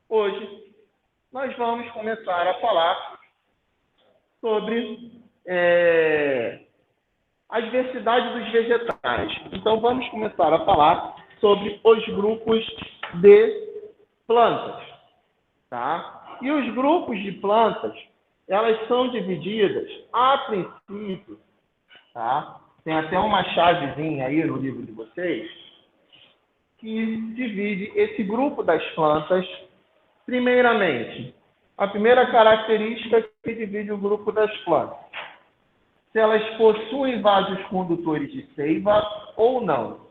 hoje nós vamos começar a falar sobre a diversidade dos vegetais. Então, vamos começar a falar sobre os grupos de plantas, tá? E os grupos de plantas, elas são divididas, a princípio, tá? Tem até uma chavezinha aí no livro de vocês, que divide esse grupo das plantas. Primeiramente, a primeira característica que divide o grupo das plantas: se elas possuem vasos condutores de seiva ou não.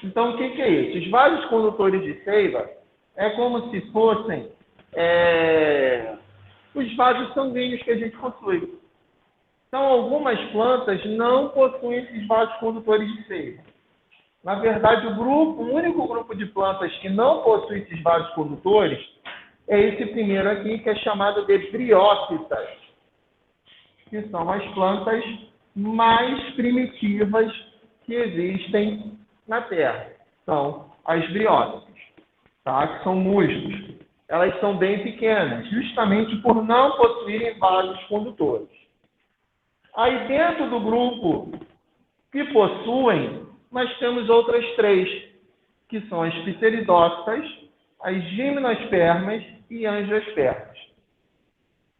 Então, o que é isso? Os vasos condutores de seiva é como se fossem os vasos sanguíneos que a gente possui. Então, algumas plantas não possuem esses vasos condutores de seiva. Na verdade, o único grupo de plantas que não possui esses vasos condutores é esse primeiro aqui, que é chamado de briófitas, que são as plantas mais primitivas que existem na Terra. São as briófitas, tá? Que são musgos. Elas são bem pequenas, justamente por não possuírem vasos condutores. Aí, dentro do grupo que possuem, nós temos outras três, que são as pteridófitas, as gimnospermas e angiospermas.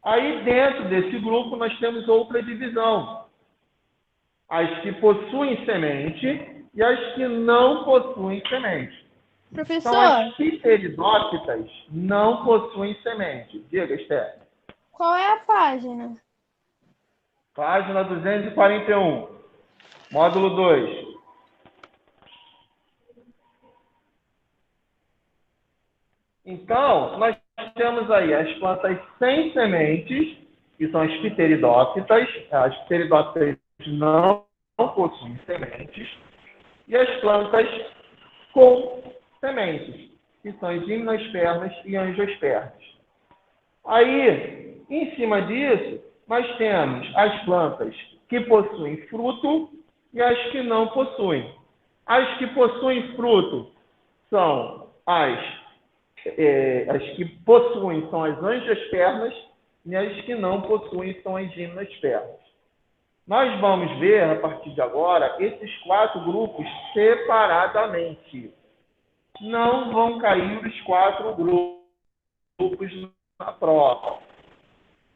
Aí, dentro desse grupo, nós temos outra divisão: as que possuem semente e as que não possuem semente. Professor, Então, as pteridófitas não possuem semente. Diga, Esther. qual é a página? Página 241, módulo 2. Então, nós temos aí as plantas sem sementes, que são as pteridófitas. As pteridófitas não possuem sementes. E as plantas com sementes, que são as gimnospermas e angiospermas. Aí, em cima disso, nós temos as plantas que possuem fruto e as que não possuem. As que possuem fruto são as que possuem são as angiospermas e as que não possuem são as gimnospermas. Nós vamos ver, a partir de agora, esses quatro grupos separadamente. Não vão cair os quatro grupos na prova,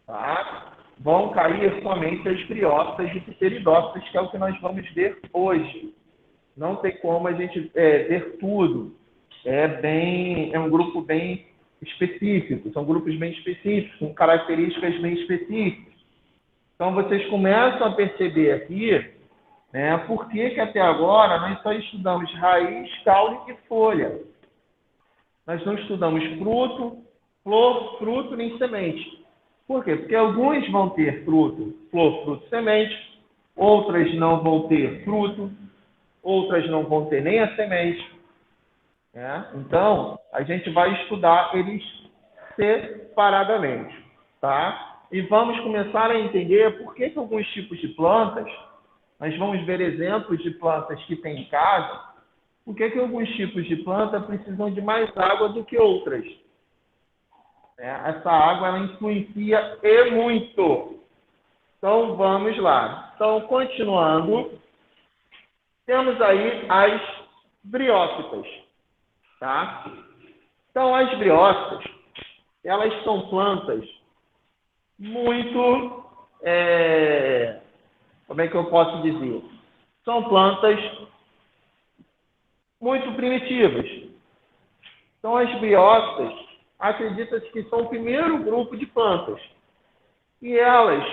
tá? Vão cair somente as briófitas e pteridófitas, que é o que nós vamos ver hoje. Não tem como a gente ver tudo. É um grupo bem específico, são grupos bem específicos, com características bem específicas. Então, vocês começam a perceber aqui, né, por que até agora nós só estudamos raiz, caule e folha. Nós não estudamos fruto, flor, fruto nem semente. Por quê? Porque alguns vão ter fruto, flor, fruto, semente, outras não vão ter fruto, outras não vão ter nem a semente. Então, a gente vai estudar eles separadamente, tá? E vamos começar a entender por que alguns tipos de plantas, nós vamos ver exemplos de plantas que tem em casa, por que alguns tipos de planta precisam de mais água do que outras. Essa água, ela influencia e muito. Então, vamos lá. Então, continuando, temos aí as briófitas. Tá? Então, as briófitas, elas são plantas muito, como é que eu posso dizer? São plantas muito primitivas. Então, as briófitas, acredita-se que são o primeiro grupo de plantas. E elas,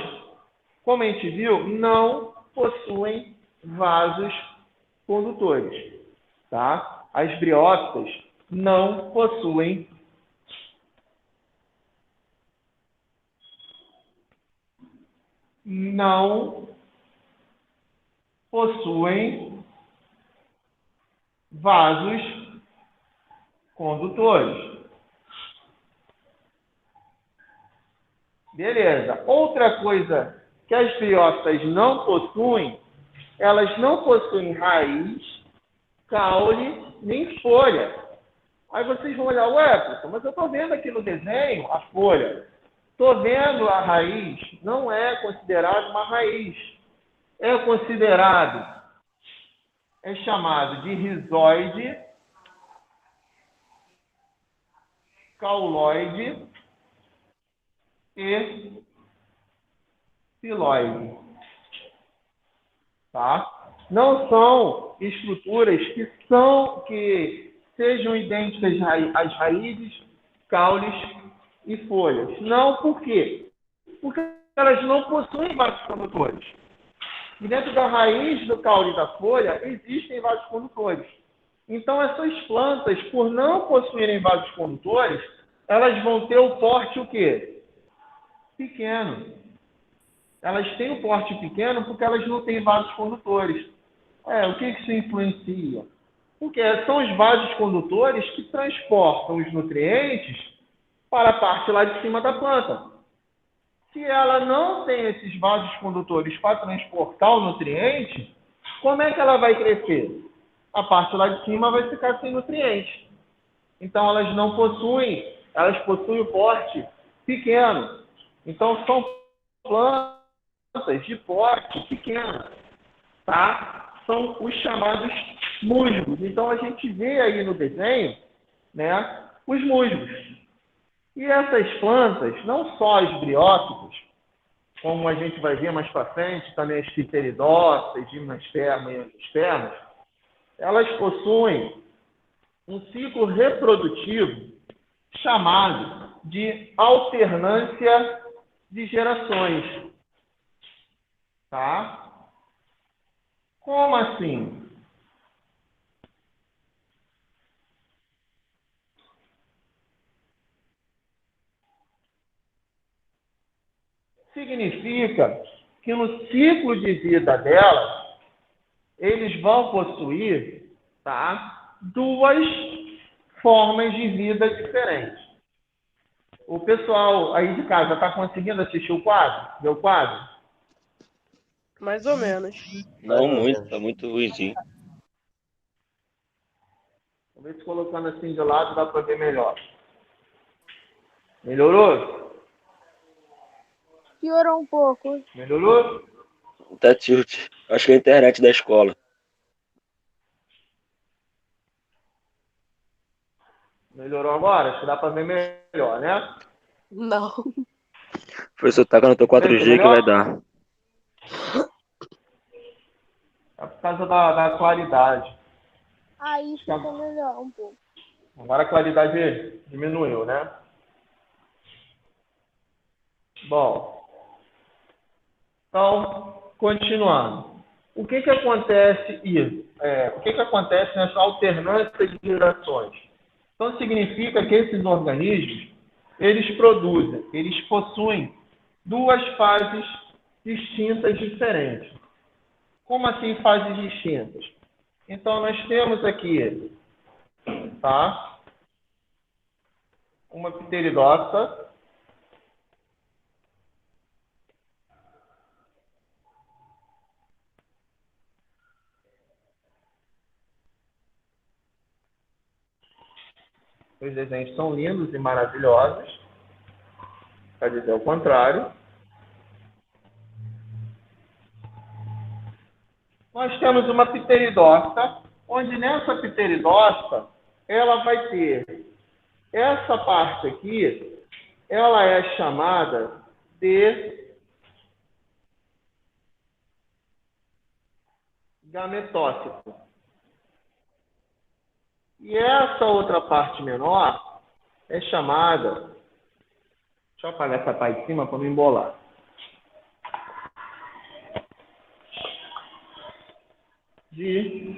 como a gente viu, não possuem vasos condutores, tá? As briófitas não possuem vasos condutores. Beleza. Outra coisa que as briófitas não possuem, elas não possuem raiz, caule nem folha. Aí vocês vão olhar, ué, professor, mas eu estou vendo aqui no desenho a folha. Estou vendo a raiz. Não é considerado uma raiz. É considerado, é chamado de rizóide, cauloide e filóide. Tá? Não são estruturas que sejam idênticas às raízes, caules e folhas. Não, por quê? Porque elas não possuem vasos condutores. E dentro da raiz, do caule e da folha, existem vasos condutores. Então, essas plantas, por não possuírem vasos condutores, elas vão ter o porte o quê? Pequeno. Elas têm o porte pequeno porque elas não têm vasos condutores. O que isso influencia? Porque são os vasos condutores que transportam os nutrientes para a parte lá de cima da planta. Se ela não tem esses vasos condutores para transportar o nutriente, como é que ela vai crescer? A parte lá de cima vai ficar sem nutrientes. Então, elas possuem o porte pequeno. Então, são plantas de porte pequeno, tá? São os chamados musgos. Então, a gente vê aí no desenho, né, os musgos. E essas plantas, não só as briófitas, como a gente vai ver mais para frente, também as pteridófitas, gimnospermas e angiospermas, elas possuem um ciclo reprodutivo chamado de alternância de gerações. Tá? Como assim? Significa que no ciclo de vida delas, eles vão possuir, tá, duas formas de vida diferentes. O pessoal aí de casa está conseguindo assistir o quadro? Ver o quadro? Mais ou menos. Não muito, tá muito ruimzinho. Vamos ver se colocando assim de lado dá para ver melhor. Melhorou? Piorou um pouco. Melhorou? Tá tilt. Acho que é a internet da escola. Melhorou agora? Acho que dá para ver melhor, né? Não. Professor, taca no teu 4G que vai dar. É por causa da claridade. Aí ficou melhor um pouco. Agora a claridade diminuiu, né? Bom. Então, continuando. O que acontece o que acontece nessa alternância de gerações? Então, significa que esses organismos, eles possuem duas fases distintas diferentes. Como assim fases distintas? Então, nós temos aqui, tá, uma pteridófita, os desenhos são lindos e maravilhosos, para dizer o contrário. Nós temos uma pteridófita, onde nessa pteridófita, ela vai ter essa parte aqui, ela é chamada de gametócito. E essa outra parte menor é chamada, deixa eu apagar essa parte de cima para não embolar. De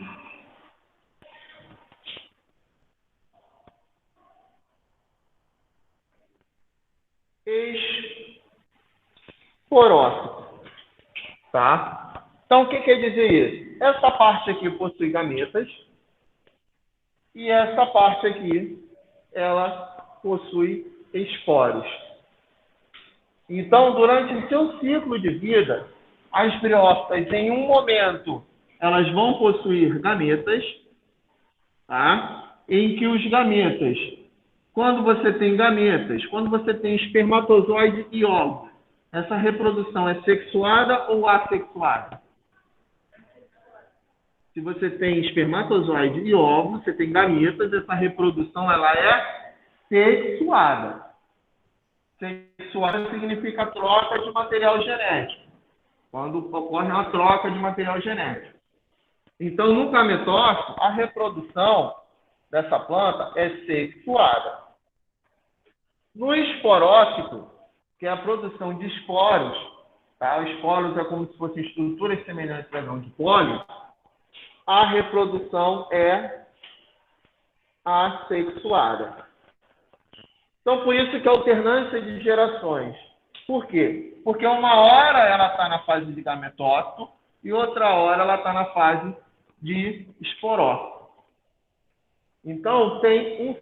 esporófito, tá? Então, o que quer dizer isso? Essa parte aqui possui gametas e essa parte aqui, ela possui esporos. Então, durante o seu ciclo de vida, as briófitas, em um momento, elas vão possuir gametas, tá? em que os gametas, quando você tem gametas, quando você tem espermatozoide e óvulo, essa reprodução é sexuada ou assexuada? Se você tem espermatozoide e óvulo, você tem gametas, essa reprodução ela é sexuada. Sexuada significa troca de material genético. Quando ocorre uma troca de material genético. Então, no gametófito, a reprodução dessa planta é sexuada. No esporófito, que é a produção de esporos, tá? Os esporos é como se fossem estruturas semelhantes a grão de pólen, a reprodução é assexuada. Então, por isso que a alternância de gerações. Por quê? Porque uma hora ela está na fase de gametófito e outra hora ela está na fase de esporófito. Então, tem um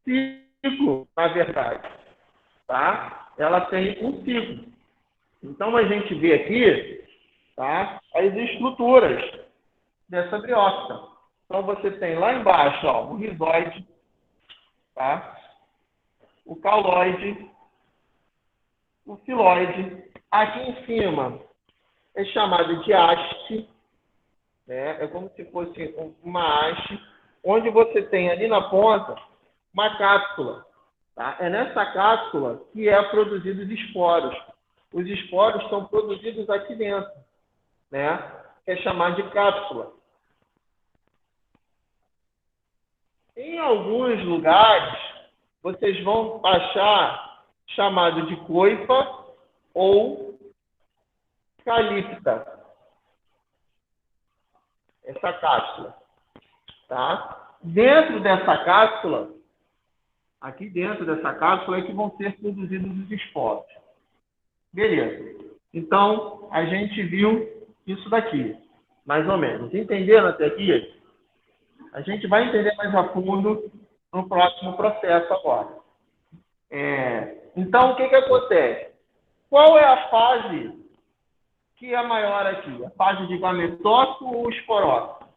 ciclo, na verdade. Tá? Ela tem um ciclo. Então, a gente vê aqui, tá, as estruturas dessa briófita. Então, você tem lá embaixo, ó, o rizoide, tá? O cauloide, o filóide. Aqui em cima é chamado de haste, né? É como se fosse uma haste, onde você tem ali na ponta uma cápsula. Tá? É nessa cápsula que é produzido os esporos. Os esporos são produzidos aqui dentro, né? Que é chamado de cápsula. Em alguns lugares, vocês vão achar chamado de coifa ou calípta. Essa cápsula. Tá? Dentro dessa cápsula, aqui dentro dessa cápsula é que vão ser produzidos os esporos. Beleza. Então, a gente viu isso daqui, mais ou menos. Entenderam até aqui? A gente vai entender mais a fundo no próximo processo agora. Então, o que acontece? Qual é a fase que é maior aqui? A fase de gametófito ou esporófito?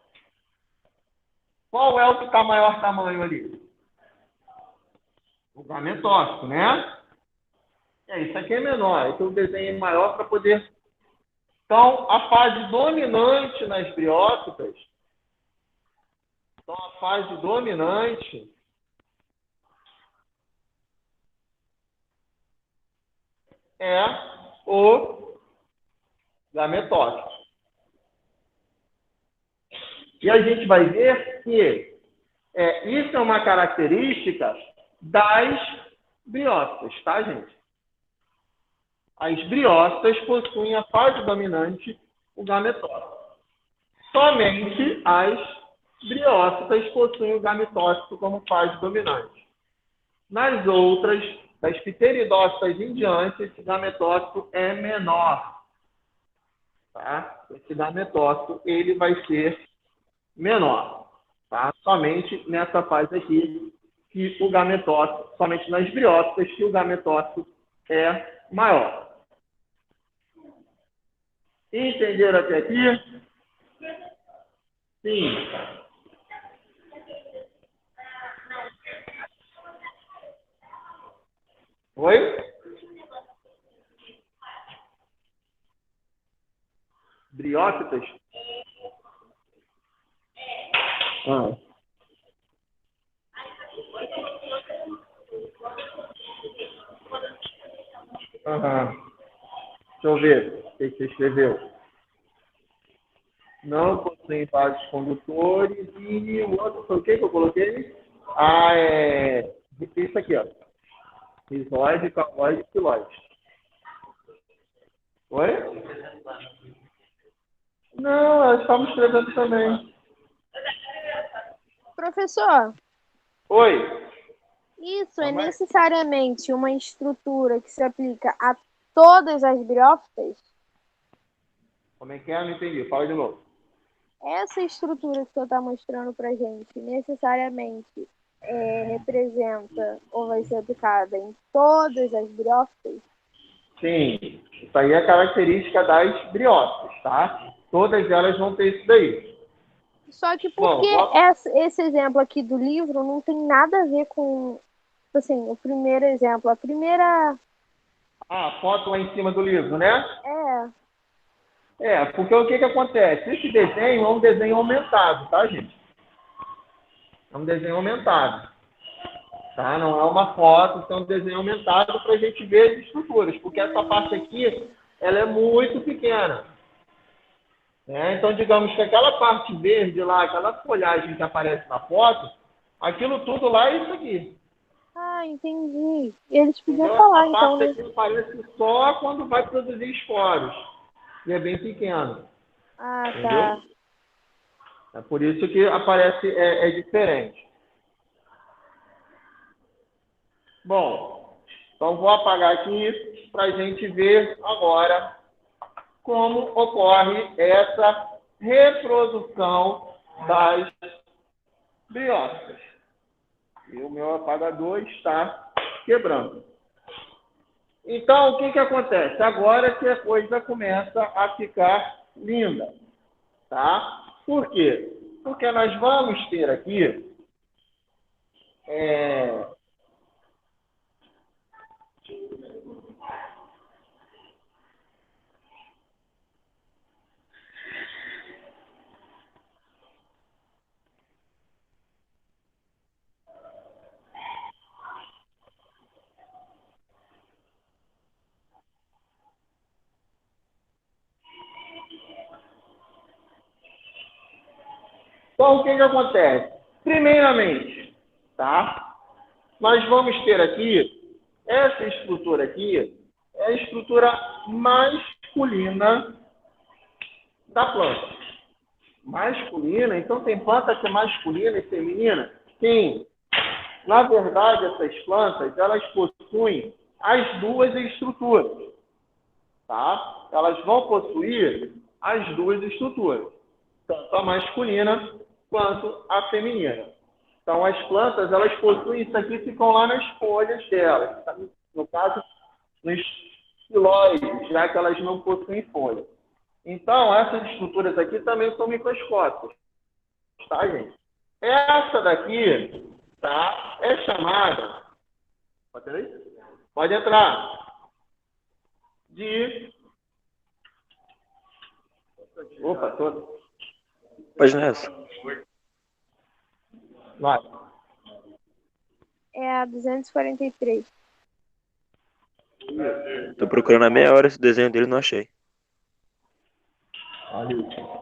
Qual é o que está maior tamanho ali? O gametófito, né? Isso aqui é menor. Então, o desenho é maior para poder... Então, a fase dominante nas briófitas... Então, a fase dominante é o gametófito. E a gente vai ver que isso é uma característica das briófitas, tá, gente? As briófitas possuem a fase dominante, o gametófito. Somente as briófitas possuem o gametófito como fase dominante. Nas outras, das pteridófitas em diante, esse gametófito é menor. Tá? Esse gametófito ele vai ser menor. Tá? Somente nessa fase aqui, que o gametófito, somente nas briófitas, que o gametófito é maior. Entenderam até aqui? Sim. Oi? Briófitas? Deixa eu ver o que você escreveu. Não possuem vasos condutores. E o outro foi o que eu coloquei? Isso aqui, ó. Rizoide, cauloide e filóide. Oi? Não, nós estamos escrevendo também. Professor, Oi? isso é necessariamente uma estrutura que se aplica a todas as briófitas? Como é que é? Não entendi. Fala de novo. Essa estrutura que o senhor está mostrando para a gente, necessariamente representa ou vai ser aplicada em todas as briófitas? Sim, isso aí é característica das briófitas, tá? Todas elas vão ter isso daí. Só que Bom, porque esse exemplo aqui do livro não tem nada a ver com, assim, o primeiro exemplo. A primeira a foto lá em cima do livro, né? é. Porque o que acontece? Esse desenho é um desenho aumentado, tá, gente? É um desenho aumentado, tá? Não é uma foto, é um desenho aumentado para a gente ver as estruturas, porque essa parte aqui, ela é muito pequena. Né? Então, digamos que aquela parte verde lá, aquela folhagem que aparece na foto, aquilo tudo lá é isso aqui. Ah, entendi. Eles podiam Entendeu? falar, Essa então, parte né? aqui aparece só quando vai produzir esporos. E é bem pequeno. Ah, Entendeu? tá. É por isso que aparece, é diferente. Bom, então vou apagar aqui para a gente ver agora como ocorre essa reprodução das biópsias. E o meu apagador está quebrando. Então, o que acontece? Agora que a coisa começa a ficar linda, tá? Por quê? Porque nós vamos ter aqui Então, o que acontece? Primeiramente, tá? Nós vamos ter aqui, essa estrutura aqui, é a estrutura masculina da planta. Masculina, então tem planta que é masculina e feminina? Sim. Na verdade, essas plantas, elas possuem as duas estruturas, tá? Elas vão possuir as duas estruturas, tanto a masculina quanto a feminina. Então, as plantas, elas possuem isso aqui, ficam lá nas folhas delas, tá? No caso, nos xilóides, já que elas não possuem folha. Então, essas estruturas aqui também são microscópicas, tá, gente? Essa daqui, tá, é chamada, pode ir? Pode entrar, de, opa, todo, Página é essa? vai. É a 243. Tô procurando há meia hora esse desenho dele e não achei.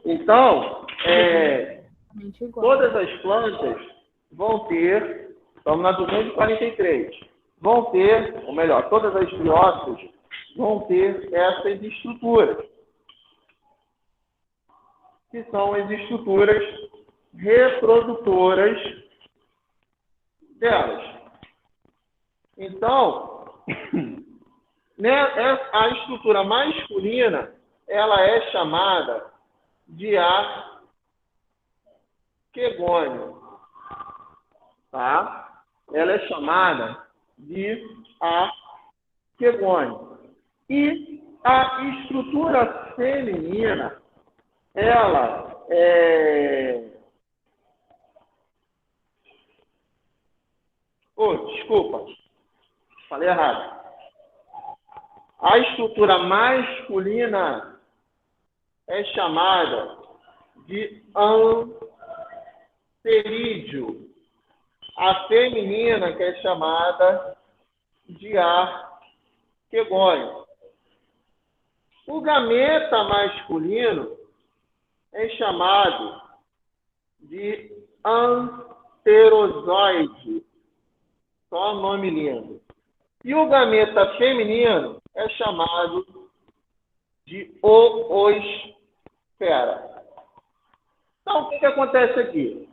Então, Exatamente igual. todas as plantas vão ter, estamos na 243, vão ter, ou melhor, todas as biócias vão ter essas estruturas, que são as estruturas reprodutoras delas. Então, né, a estrutura masculina, ela é chamada de arquegônio, tá? Ela é chamada de arquegônio. E a estrutura feminina, ela desculpa, falei errado. A estrutura masculina é chamada de anterídeo. A feminina que é chamada de arquegônio. O gameta masculino é chamado de anterozoide. Só nome lindo. E o gameta feminino é chamado de oosfera. Então, o que acontece aqui?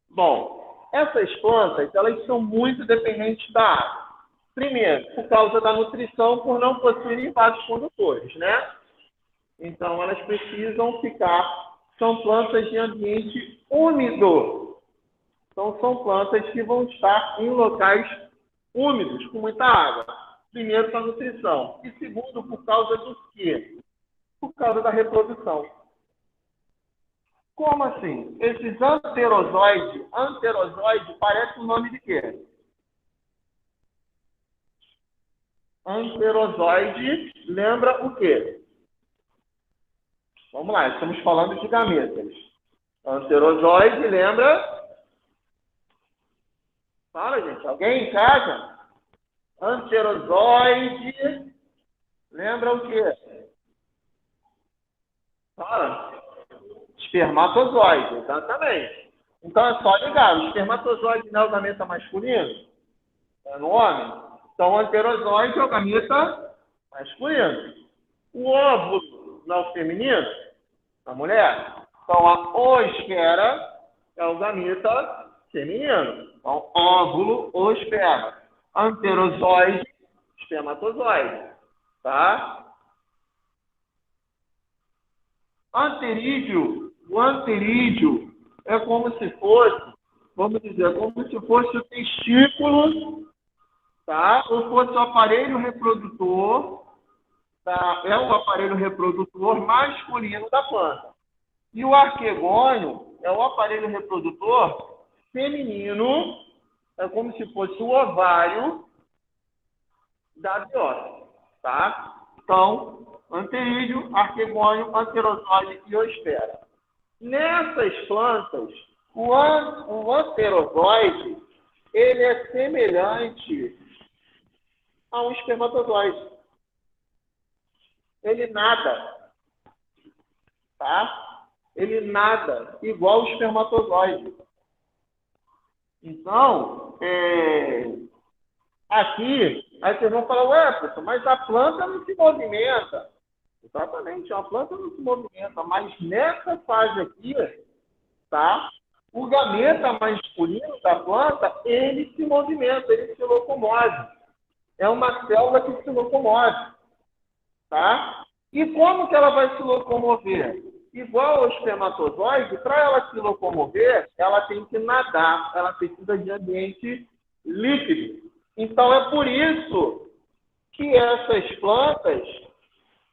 Bom, essas plantas, elas são muito dependentes da água. Primeiro, por causa da nutrição, por não possuírem vasos condutores, né? Então, elas precisam ficar, são plantas de ambiente úmido. Então, são plantas que vão estar em locais úmidos, com muita água. Primeiro, para a nutrição. E segundo, por causa do quê? Por causa da reprodução. Como assim? Esses anterozoides parece o nome de quê? Anterozoide lembra o quê? Vamos lá, estamos falando de gametas. Anterozoide lembra... Fala, gente. Alguém em casa? Anterozoide lembra o quê? Fala. Espermatozoide, exatamente. Então é só ligar. O espermatozoide não é o gameta masculino? É no homem? Então o anterozoide é o gameta masculino. O óvulo não é o feminino? Na mulher? Então a oosfera é o gameta feminino. Então óvulo ou esperma. Anterozoide, espermatozoide. Tá? Anterídeo. O anterídeo é como se fosse, vamos dizer, como se fosse o testículo, tá? Ou fosse o aparelho reprodutor, tá? É o aparelho reprodutor masculino da planta. E o arquegônio é o aparelho reprodutor feminino, é como se fosse o ovário da biota, tá? Então, anterídeo, arquegônio, anterozoide e oosfera. Nessas plantas, o anterozoide, ele é semelhante a um espermatozoide. Ele nada, tá? Ele nada igual ao espermatozoide. Então, aqui, aí vocês vão falar, ué, professor, mas a planta não se movimenta. Exatamente, a planta não se movimenta, mas nessa fase aqui, tá? O gameta masculino da planta, ele se movimenta, ele se locomove. É uma célula que se locomove, tá? E como que ela vai se locomover? Igual ao espermatozoide, para ela se locomover, ela tem que nadar, ela precisa de ambiente líquido. Então é por isso que essas plantas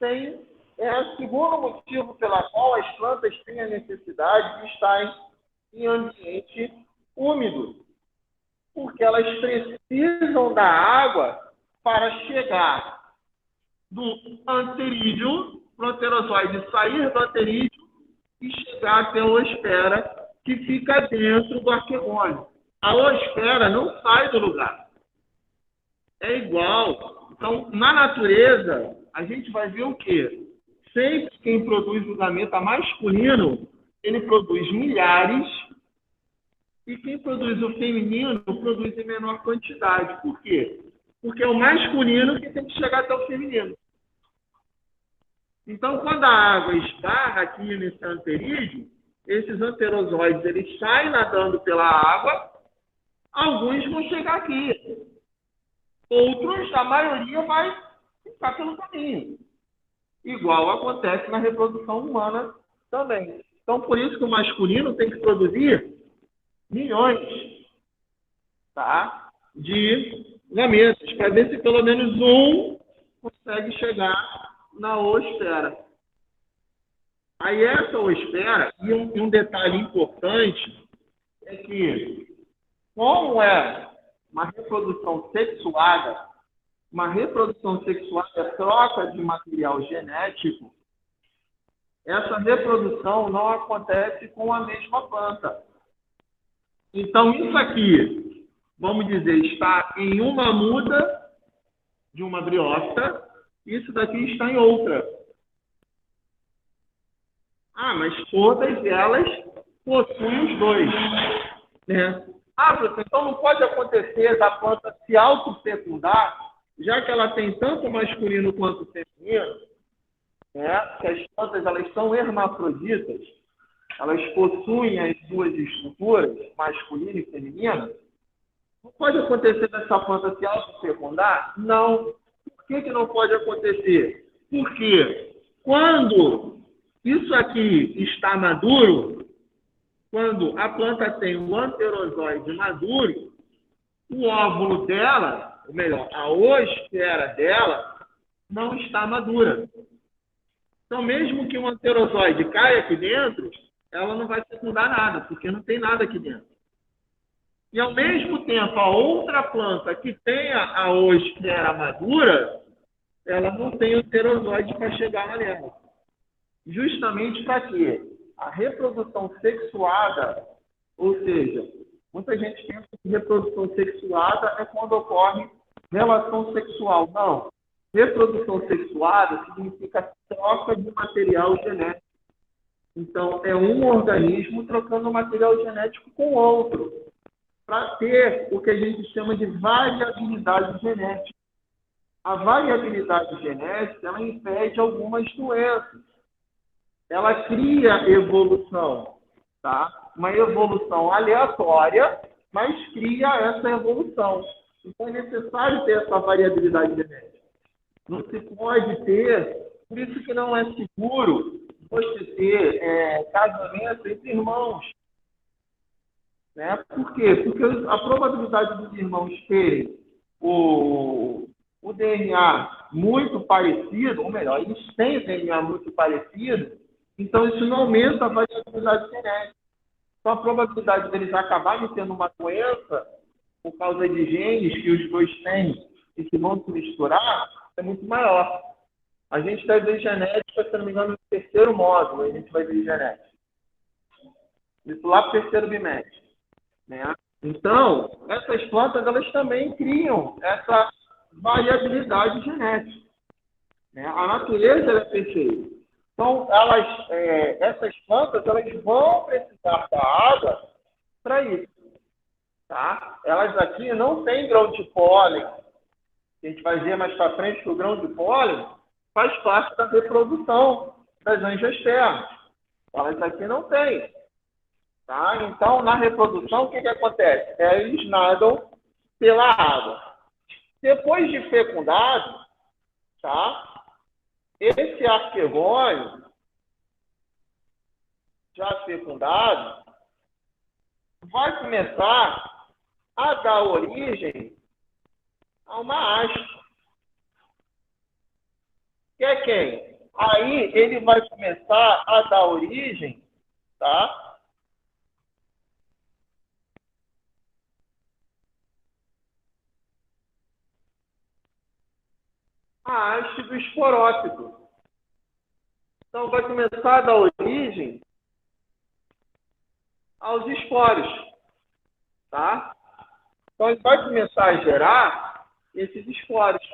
têm, é o segundo motivo pela qual as plantas têm a necessidade de estar em ambiente úmido. Porque elas precisam da água para chegar do anterídeo, o anterozoide sair do anterídeo e chegar até a oosfera, que fica dentro do arquegônio. A oosfera não sai do lugar. É igual. Então, na natureza, a gente vai ver o quê? Sempre quem produz o gameta masculino, ele produz milhares, e quem produz o feminino, produz em menor quantidade. Por quê? Porque é o masculino que tem que chegar até o feminino. Então, quando a água esbarra aqui nesse anterídeo, esses anterozoides, eles saem nadando pela água, alguns vão chegar aqui. Outros, a maioria, vai ficar pelo caminho. Igual acontece na reprodução humana também. Então, por isso que o masculino tem que produzir milhões, tá? De gametas, para ver se pelo menos um consegue chegar na oosfera. Aí essa oosfera, e um detalhe importante, é que, como é uma reprodução sexuada é troca de material genético, essa reprodução não acontece com a mesma planta. Então, isso aqui, vamos dizer, está em uma muda de uma briófita, isso daqui está em outra. Ah, mas todas elas possuem os dois, né? Ah, professor, então não pode acontecer da planta se autofecundar, já que ela tem tanto masculino quanto feminino, né? Que as plantas elas são hermafroditas, elas possuem as duas estruturas, masculina e feminina. Não pode acontecer dessa planta se autofecundar? Não. Por que não pode acontecer? Porque quando isso aqui está maduro, quando a planta tem o anterozoide maduro, o óvulo dela, ou melhor, a oosfera dela, não está madura. Então, mesmo que um anterozoide caia aqui dentro, ela não vai fecundar nada, porque não tem nada aqui dentro. E, ao mesmo tempo, a outra planta que tenha a hospera madura, ela não tem o pterozoide para chegar lá nela. Justamente para quê? A reprodução sexuada, ou seja, muita gente pensa que reprodução sexuada é quando ocorre relação sexual. Não. Reprodução sexuada significa troca de material genético. Então, é um organismo trocando material genético com outro, para ter o que a gente chama de variabilidade genética. A variabilidade genética, ela impede algumas doenças. Ela cria evolução, tá? Uma evolução aleatória, mas cria essa evolução. Então, é necessário ter essa variabilidade genética. Não se pode ter, por isso que não é seguro você ter casamento entre irmãos. Né? Por quê? Porque a probabilidade dos irmãos terem o DNA muito parecido, ou melhor, eles têm o DNA muito parecido, então isso não aumenta a variabilidade genética. Então a probabilidade deles acabarem tendo uma doença por causa de genes que os dois têm e que vão se misturar é muito maior. A gente vai ver genética, se não me engano, no terceiro módulo, a gente vai ver genética. Isso lá para o terceiro bimestre. Né? Então, essas plantas, elas também criam essa variabilidade genética. Né? A natureza ela é perfeita. Então, essas plantas, elas vão precisar da água para isso. Tá? Elas aqui não têm grão de pólen. A gente vai ver mais para frente que o grão de pólen faz parte da reprodução das angiospermas. Elas aqui não têm. Tá? Então, na reprodução, o que acontece? Eles nadam pela água. Depois de fecundado, tá? Esse arquegônio, já fecundado, vai começar a dar origem a uma haste. Que é quem? Aí ele vai começar a dar origem, tá? A haste do esporófito. Então, vai começar a dar origem aos esporos, tá? Então, ele vai começar a gerar esses esporos.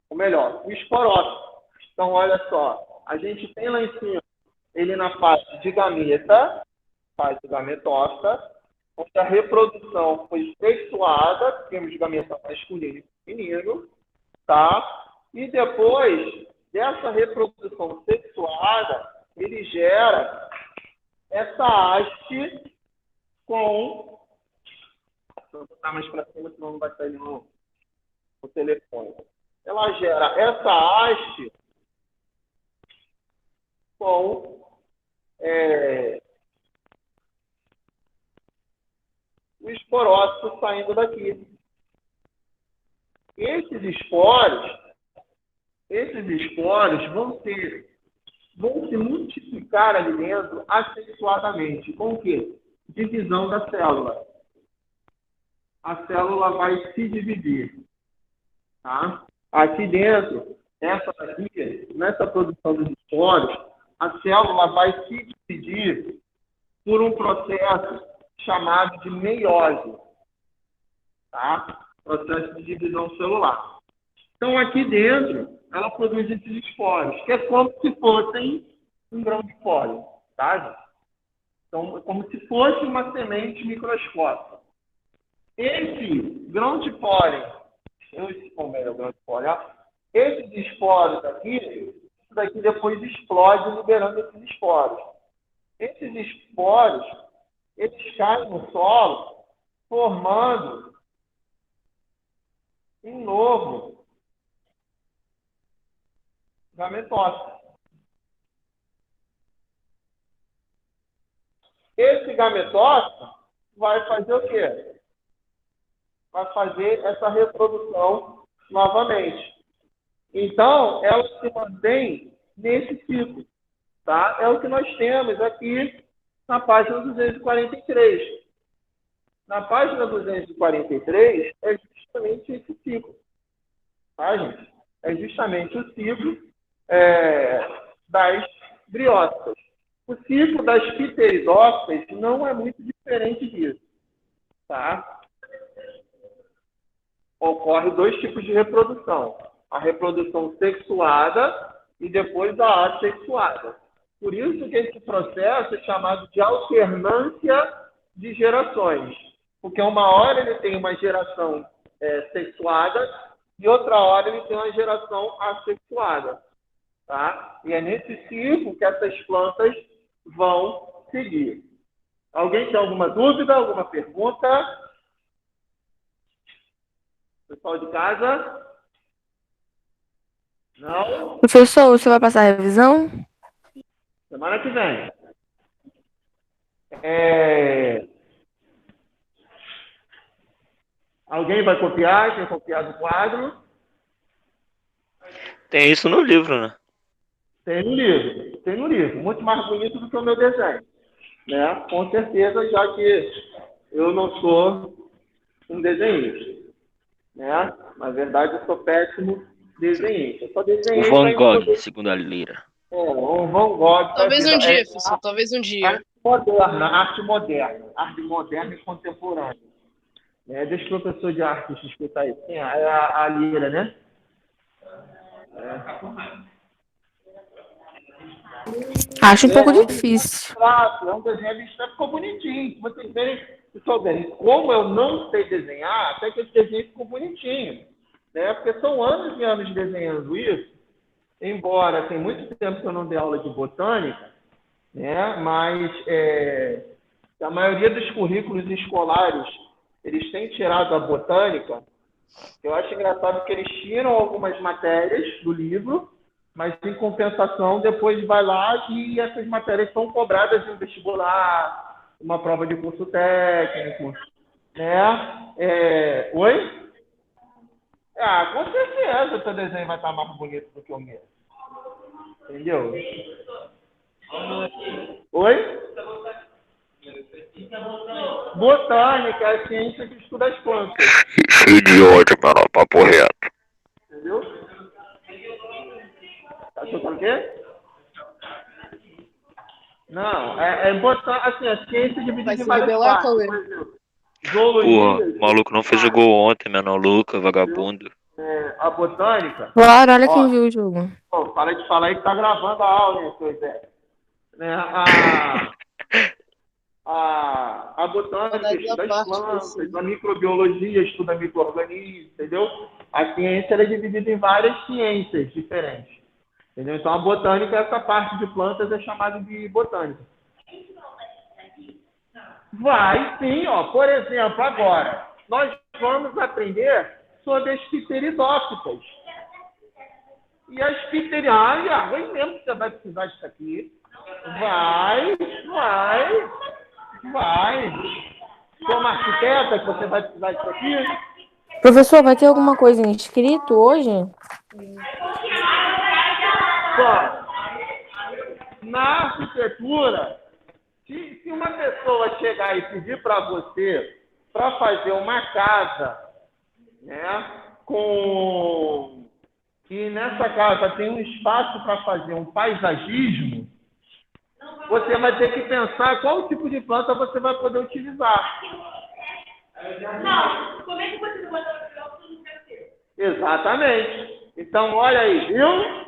Ou melhor, o esporófito. Então, olha só. A gente tem lá em cima, ele na fase de gameta, fase gametófita, onde a reprodução foi sexuada, temos gameta masculino e feminino, tá? E depois dessa reprodução sexuada, ele gera essa haste com... Vou botar mais para cima, senão não vai sair no telefone. Ela gera essa haste com o esporócito saindo daqui. Esses esporos vão se multiplicar ali dentro assexuadamente. Com o quê? Divisão da célula. A célula vai se dividir. Tá? Aqui dentro, nessa produção dos esporos, a célula vai se dividir por um processo chamado de meiose. Tá? Processo de divisão celular. Então, aqui dentro, ela produz esses esporos, que é como se fossem um grão de pólen, tá, gente? Então, é como se fosse uma semente microscópica. Esse grão de pólen, esses esporos aqui, isso daqui depois explode liberando esses esporos. Esses esporos, eles caem no solo, formando um novo gametófito. Esse gametófito vai fazer o quê? Vai fazer essa reprodução novamente. Então, ela se mantém nesse ciclo. Tá? É o que nós temos aqui na página 243. Na página 243 é justamente esse ciclo, tá, gente? É justamente o ciclo das briófitas. O ciclo das pteridófitas não é muito diferente disso, tá? Ocorre dois tipos de reprodução. A reprodução sexuada e depois a assexuada. Por isso que esse processo é chamado de alternância de gerações. Porque uma hora ele tem uma geração sexuada e outra hora ele tem uma geração assexuada. Tá? E é nesse ciclo que essas plantas vão seguir. Alguém tem alguma dúvida, alguma pergunta? Pessoal de casa? Não? Professor, você vai passar a revisão? Semana que vem. Alguém vai copiar? Quem copiar do quadro? Tem isso no livro, né? Tem no livro. Tem no livro. Muito mais bonito do que o meu desenho. Né? Com certeza, já que eu não sou um desenhista. Né? Na verdade, eu sou péssimo desenhista. Eu só O desenhei Van Gogh, poder... segundo a Lira. um Van Gogh. Talvez um dia, professor, talvez um dia. Arte moderna e contemporânea. Deixa o professor de arte escutar isso. Sim, é a Lira, né? Acho um pouco difícil. É um desenho abstrato, ficou bonitinho. Se vocês verem, como eu não sei desenhar, até que esse desenho ficou bonitinho. Né? Porque são anos e anos desenhando isso, embora tem muito tempo que eu não dei aula de botânica, né? Mas a maioria dos currículos escolares, eles têm tirado a botânica. Eu acho engraçado que eles tiram algumas matérias do livro, mas, em compensação, depois vai lá e essas matérias são cobradas em um vestibular, uma prova de curso técnico. Né? Oi? Com certeza o seu desenho vai estar mais bonito do que o meu. Entendeu? Oi? Botânica é a ciência que estuda as plantas. Cheio de ódio, mano, papo reto. Entendeu? Tá escutando o quê? Não, assim, a ciência dividida Vai em se várias rebelar, partes. Cauê? Por exemplo, Porra, zoologia, o maluco não fez o gol ontem, mano. Luca, vagabundo. a botânica. Claro, olha Ó, quem viu o jogo. Pô, para de falar aí que tá gravando a aula, hein, seu Zé. Né? A botânica estuda as plantas, a microbiologia estuda micro-organismos, entendeu? A ciência ela é dividida em várias ciências diferentes. Entendeu? Então, a botânica, essa parte de plantas é chamada de botânica. Vai, sim, ó. Por exemplo, agora, nós vamos aprender sobre as pteridófitas. E as pteridófitas, água mesmo que você vai precisar disso aqui. Vai. Como arquiteta, que você vai precisar disso aqui. Professor, vai ter alguma coisa em escrito hoje? Bom, na arquitetura, se uma pessoa chegar e pedir para você para fazer uma casa, né, e nessa casa tem um espaço para fazer um paisagismo, você vai ter que pensar qual tipo de planta você vai poder utilizar. Não, como é que você vai utilizar o que quer ter? Exatamente. Então, olha aí, viu?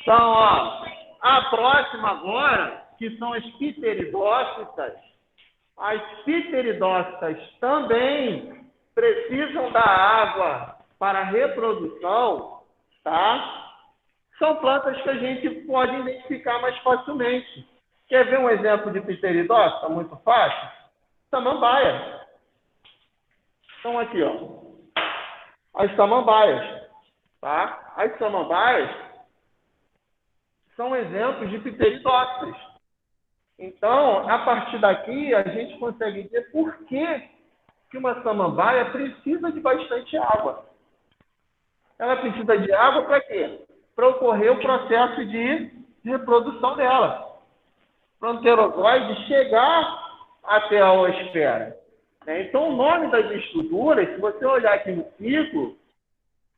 Então, ó, a próxima agora, que são as pteridófitas. As pteridófitas também precisam da água para a reprodução, tá? São plantas que a gente pode identificar mais facilmente. Quer ver um exemplo de pteridófita? Muito fácil? Samambaia. Então, aqui, ó. As samambaias, tá? As samambaias são exemplos de pteridófitas. Então, a partir daqui, a gente consegue dizer por que uma samambaia precisa de bastante água. Ela precisa de água para quê? para ocorrer o processo de reprodução dela. Para o enterozoide chegar até a oosfera. Então, o nome das estruturas, se você olhar aqui no ciclo,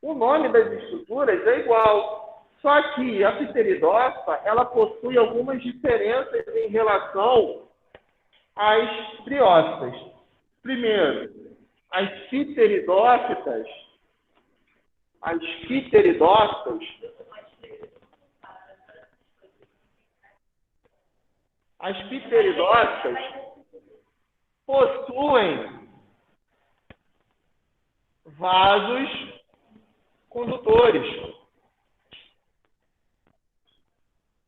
o nome das estruturas é igual. Só que a pteridófita, ela possui algumas diferenças em relação às briófitas. Primeiro, as pteridófitas, possuem vasos condutores,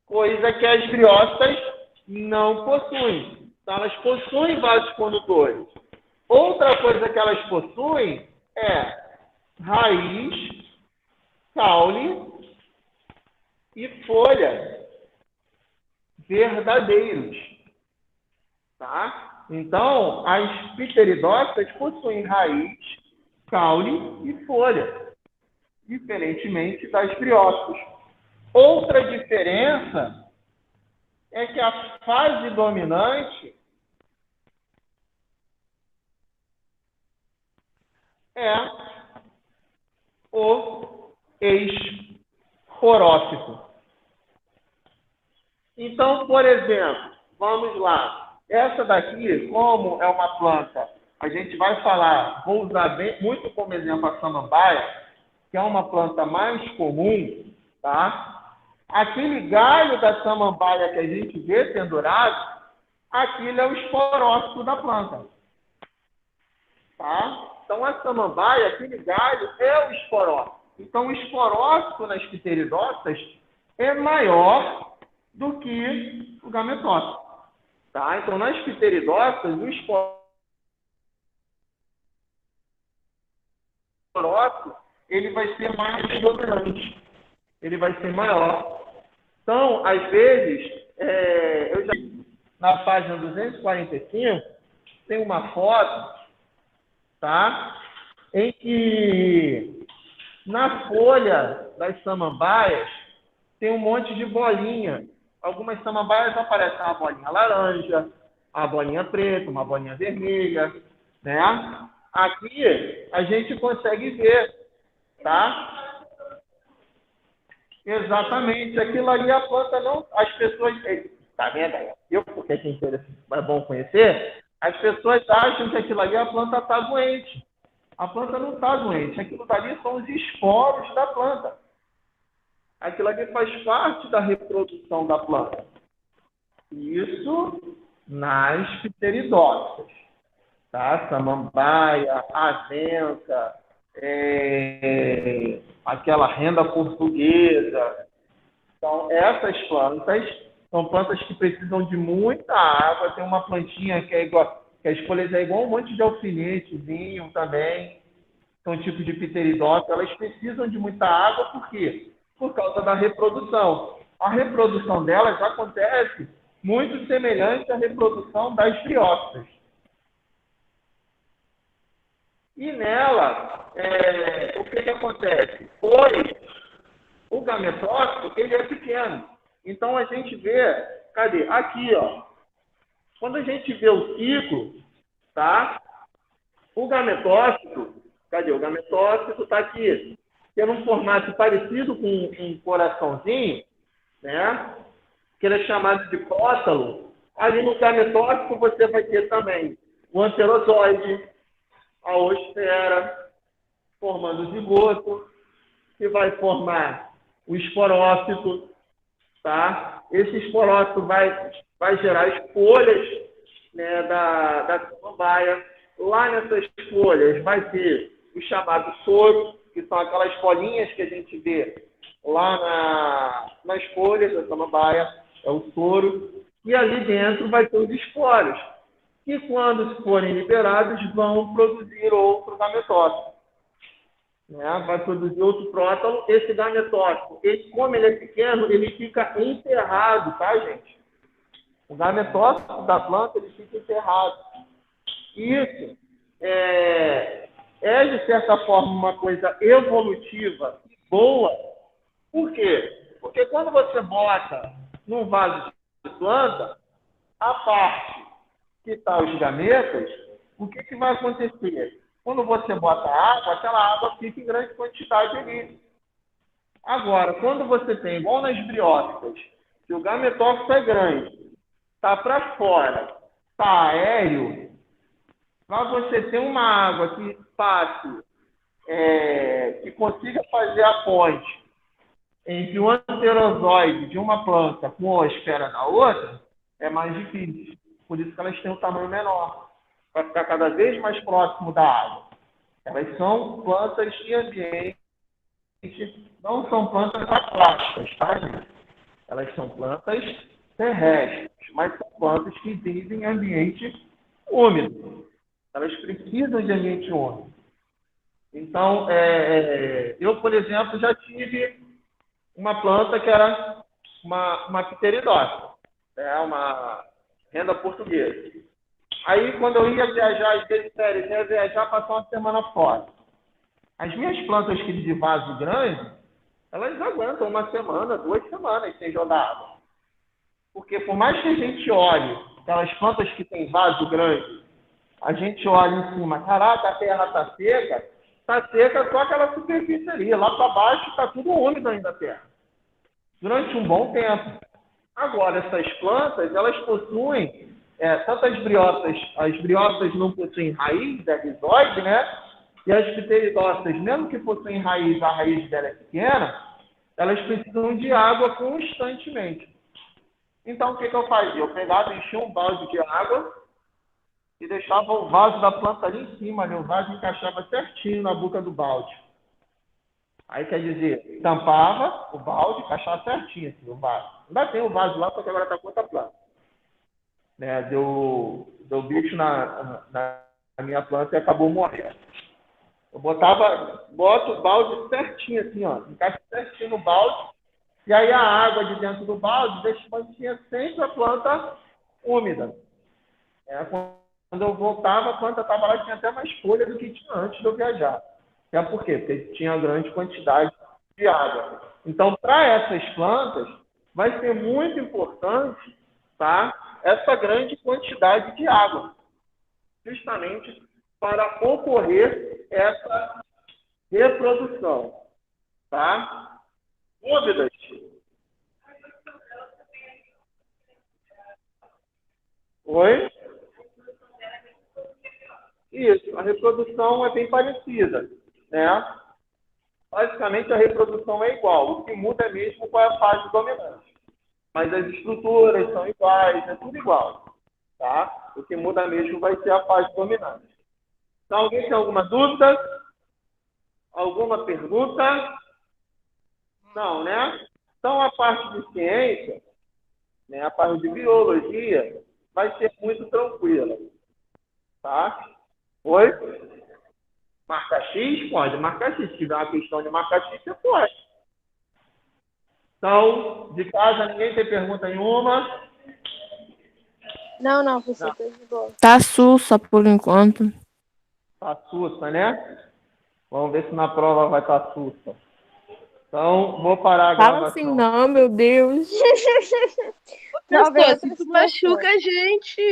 coisa que as briófitas não possuem. Então, elas possuem vasos condutores. Outra coisa que elas possuem é raiz, caule e folha verdadeiros. Tá? Então, as pteridófitas possuem raiz, caule e folha, diferentemente das briófitas. Outra diferença é que a fase dominante é o esporófito. Então, por exemplo, vamos lá. Essa daqui, como é uma planta, a gente vai falar, vou usar muito como exemplo a samambaia, que é uma planta mais comum, tá? Aquele galho da samambaia que a gente vê pendurado, aquilo é o esporófito da planta. Tá? Então, a samambaia, aquele galho, é o esporófito. Então, o esporófito nas pteridófitas é maior do que o gametófito. Tá? Então, nas pteridófitas, o esporófito ele vai ser mais dominante. Ele vai ser maior. Então, às vezes, eu já na página 245, tem uma foto, tá? Em que na folha das samambaias tem um monte de bolinha. Algumas samambaias aparecem uma bolinha laranja, uma bolinha preta, uma bolinha vermelha, né? Aqui a gente consegue ver, tá? Exatamente. Aquilo ali a planta não... As pessoas... Tá vendo aí? Porque é bom conhecer. As pessoas acham que aquilo ali a planta está doente. A planta não está doente. Aquilo ali são os esporos da planta. Aquilo ali faz parte da reprodução da planta. Isso nas pteridófitas. Tá? Samambaia, avenca, aquela renda portuguesa. Então, essas plantas são plantas que precisam de muita água. Tem uma plantinha que é igual, que as folhas é igual um monte de alfinetezinho também. São tipos de pteridófita. Elas precisam de muita água, por quê? Por causa da reprodução. A reprodução delas acontece muito semelhante à reprodução das briófitas. E nela, o que acontece? O gametófito, ele é pequeno. Então, a gente vê, cadê? Aqui, ó. Quando a gente vê o ciclo, tá? O gametófito, cadê? O gametófito está aqui. Tem um formato parecido com um coraçãozinho, né? Que ele é chamado de prótalo. Ali no gametófito você vai ter também o anterozoide, a oosfera, formando o zigoto, que vai formar o esporófito, tá? Esse esporófito vai gerar as folhas, né, da samambaia. Lá nessas folhas vai ter o chamado soro, que são aquelas bolinhas que a gente vê lá nas folhas da samambaia, é o soro. E ali dentro vai ter os esporos, que quando forem liberados vão produzir outro gametófito. Né? Vai produzir outro prótalo. Esse gametófito, como ele é pequeno, ele fica enterrado, tá, gente? O gametófito da planta, ele fica enterrado. Isso de certa forma, uma coisa evolutiva boa. Por quê? Porque quando você bota num vaso de planta, a parte que está os gametas, o que vai acontecer? Quando você bota água, aquela água fica em grande quantidade ali. Agora, quando você tem, igual nas briófitas, que o gametófito é grande, está para fora, está aéreo, para você ter uma água que passe, que consiga fazer a ponte entre o anterozoide de uma planta com a esfera da outra, é mais difícil. Por isso que elas têm um tamanho menor, para ficar cada vez mais próximo da água. Elas são plantas de ambiente, não são plantas aquáticas, tá, gente? Elas são plantas terrestres, mas são plantas que vivem em ambiente úmido. Elas precisam de ambiente úmido. Então, eu, por exemplo, já tive uma planta que era uma pteridófita, uma renda portuguesa. Aí, quando eu ia viajar, às vezes, sério, eu ia viajar, passar uma semana fora. As minhas plantas de vaso grande, elas aguentam uma semana, 2 semanas sem jogar água. Porque por mais que a gente olhe aquelas plantas que tem vaso grande, a gente olha em cima, caraca, a terra está seca só aquela superfície ali. Lá para baixo está tudo úmido ainda a terra. Durante um bom tempo. Agora, essas plantas, elas possuem, tanto as briófitas não possuem raiz, é rizóide, né? E as pteridófitas, mesmo que possuem raiz, a raiz dela é pequena, elas precisam de água constantemente. Então, o que eu fazia? Eu pegava, enchia um balde de água e deixava o vaso da planta ali em cima, o vaso encaixava certinho na boca do balde. Aí, quer dizer, tampava o balde, encaixava certinho assim, o vaso. Ainda tem o vaso lá, só que agora está com outra planta. Né? Deu bicho na minha planta e acabou morrendo. Eu boto o balde certinho assim, ó, encaixa certinho no balde, e aí a água de dentro do balde mantinha sempre a planta úmida. Quando eu voltava, a planta estava lá, tinha até mais folha do que tinha antes de eu viajar. Por quê? Porque tinha grande quantidade de água. Então, para essas plantas, vai ser muito importante, tá, essa grande quantidade de água, justamente para ocorrer essa reprodução. Tá? Dúvidas? Oi? Isso, a reprodução é bem parecida, né? Basicamente, a reprodução é igual. O que muda é mesmo qual é a fase dominante. Mas as estruturas são iguais, é tudo igual. Tá? O que muda mesmo vai ser a fase dominante. Então, alguém tem alguma dúvida? Alguma pergunta? Não, né? Então, a parte de ciência, né, a parte de biologia, vai ser muito tranquila. Tá? Oi? Marca X? Pode marcar X. Se tiver uma questão de marcar X, você pode. Então, de casa, ninguém tem pergunta nenhuma? Não, professor, tá de boa. Tá sussa por enquanto. Tá sussa, né? Vamos ver se na prova vai estar sussa. Então, vou parar a Fala gravação. assim não, meu Deus. Não, Professor, se tu machuca a gente.